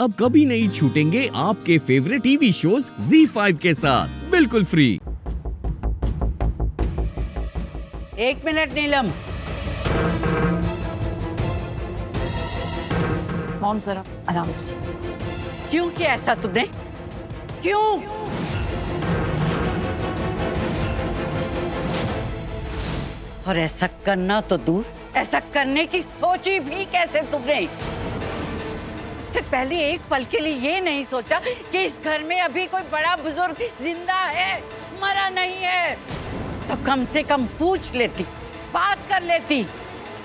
अब कभी नहीं छूटेंगे आपके फेवरेट टीवी शोज ZEE5 के साथ बिल्कुल फ्री। 1 मिनट नीलम। मॉम जरा आराम से। क्यों किया ऐसा तुमने? क्यों? और ऐसा करना तो दूर, ऐसा करने की सोची भी कैसे तुमने? इससे पहले एक पल के लिए ये नहीं सोचा कि इस घर में अभी कोई बड़ा बुजुर्ग जिंदा है, मरा नहीं है, तो कम से कम पूछ लेती, बात कर लेती।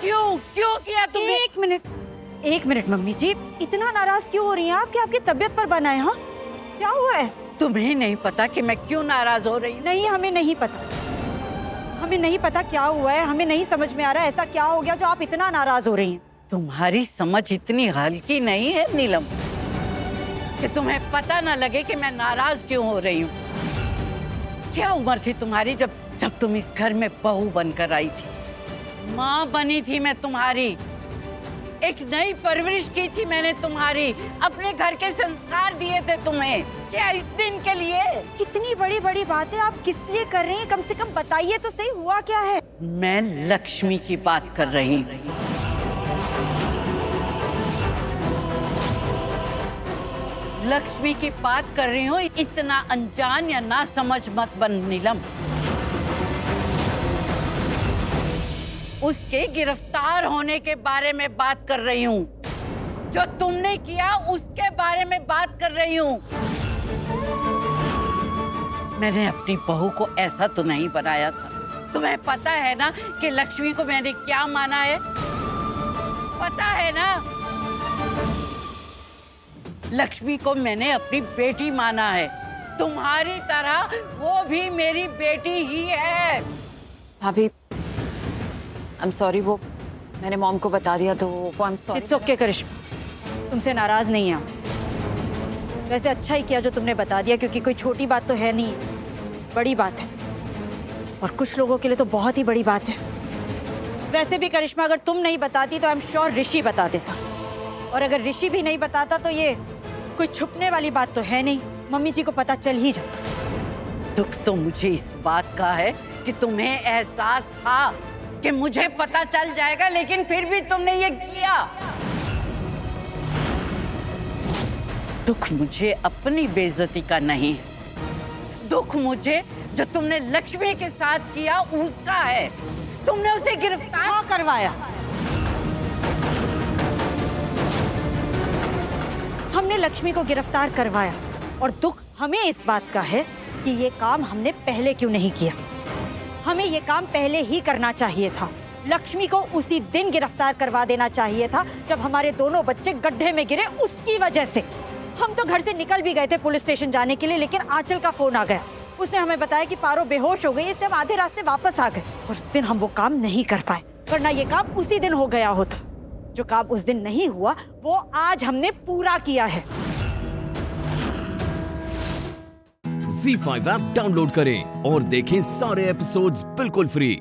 क्यों क्यों किया तुमने? एक मिनट मम्मी जी, इतना नाराज क्यों हो रही हैं आप कि आपकी तबीयत पर बना है? हाँ, क्या हुआ है? तुम्हें नहीं पता कि मैं क्यों नाराज हो रही हूँ? नहीं, हमें नहीं पता। हमें नहीं पता क्या हुआ है, हमें नहीं समझ में आ रहा है ऐसा क्या हो गया जो आप इतना नाराज हो रही हैं। तुम्हारी समझ इतनी हल्की नहीं है नीलम कि तुम्हें पता न लगे कि मैं नाराज क्यों हो रही हूँ। क्या उम्र थी तुम्हारी जब तुम इस घर में बहू बनकर आई थी? माँ बनी थी मैं तुम्हारी, एक नई परवरिश की थी मैंने तुम्हारी, अपने घर के संस्कार दिए थे तुम्हें। क्या इस दिन के लिए? इतनी बड़ी बड़ी बातें आप किस लिए कर रही हैं? कम से कम बताइए तो सही, हुआ क्या है? मैं लक्ष्मी की बात कर रही हूँ। लक्ष्मी की बात कर रही हूँ। इतना अनजान या ना समझ मत बन नीलम। उसके गिरफ्तार होने के बारे में बात कर रही हूँ। जो तुमने किया उसके बारे में बात कर रही हूँ। मैंने अपनी बहू को ऐसा तो नहीं बनाया था। तुम्हें पता है ना कि लक्ष्मी को मैंने क्या माना है? पता है ना? लक्ष्मी को मैंने अपनी बेटी माना है। तुम्हारी तरह वो भी मेरी बेटी ही है। भाभी, आई एम सॉरी, वो मैंने मॉम को बता दिया तो I am sorry. It's okay Karishma, तुमसे नाराज नहीं है। वैसे अच्छा ही किया जो तुमने बता दिया, क्योंकि कोई छोटी बात तो है नहीं, बड़ी बात है, और कुछ लोगों के लिए तो बहुत ही बड़ी बात है। वैसे भी करिश्मा, अगर तुम नहीं बताती तो आई एम श्योर ऋषि बता देता, और अगर ऋषि भी नहीं बताता तो ये कोई छुपने वाली बात तो है नहीं, मम्मी जी को पता चल ही जाता। दुख तो मुझे इस बात का है कि तुम्हें एहसास था कि मुझे पता चल जाएगा, लेकिन फिर भी तुमने ये किया। दुख मुझे अपनी बेइज्जती का नहीं है, दुख मुझे जो तुमने लक्ष्मी के साथ किया उसका है। तुमने उसे गिरफ्तार करवाया। हमने लक्ष्मी को गिरफ्तार करवाया, और दुख हमें इस बात का है कि ये काम हमने पहले क्यों नहीं किया। हमें ये काम पहले ही करना चाहिए था। लक्ष्मी को उसी दिन गिरफ्तार करवा देना चाहिए था जब हमारे दोनों बच्चे गड्ढे में गिरे उसकी वजह से। हम तो घर से निकल भी गए थे पुलिस स्टेशन जाने के लिए, लेकिन आंचल का फोन आ गया। उसने हमें बताया कि पारो बेहोश हो गई, इसलिए हम आधे रास्ते वापस आ गए, और उस दिन हम वो काम नहीं कर पाए, वरना ये काम उसी दिन हो गया होता। जो काम उस दिन नहीं हुआ वो आज हमने पूरा किया है। ZEE5 ऐप डाउनलोड करें और देखें सारे एपिसोड्स बिल्कुल फ्री।